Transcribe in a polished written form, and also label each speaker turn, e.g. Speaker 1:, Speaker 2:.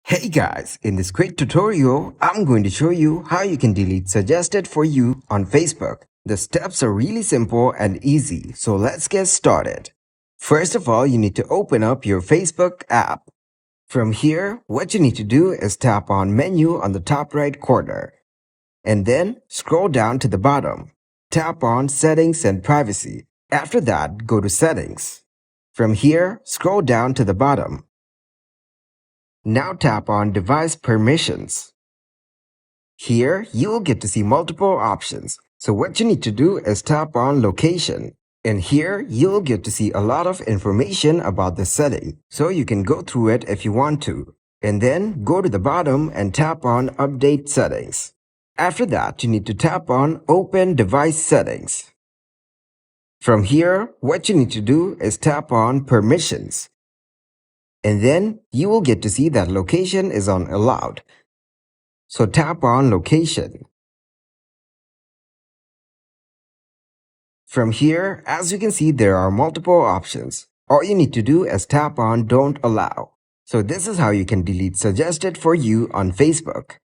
Speaker 1: Hey guys, in this quick tutorial, I'm going to show you how you can delete suggested for you on Facebook. The steps are really simple and easy, so let's get started. First of all, you need to open up your Facebook app. From here, what you need to do is tap on Menu on the top right corner. And then scroll down to the bottom. Tap on Settings and Privacy. After that, go to Settings. From here, scroll down to the bottom. Now tap on Device Permissions. Here, you will get to see multiple options. So what you need to do is tap on Location. And here, you'll get to see a lot of information about the setting. So you can go through it if you want to. And then go to the bottom and tap on Update Settings. After that, you need to tap on Open Device Settings. From here, what you need to do is tap on Permissions. And then you will get to see that location is on allowed. So tap on Location. From here, as you can see, there are multiple options. All you need to do is tap on Don't Allow. So this is how you can delete suggested for you on Facebook.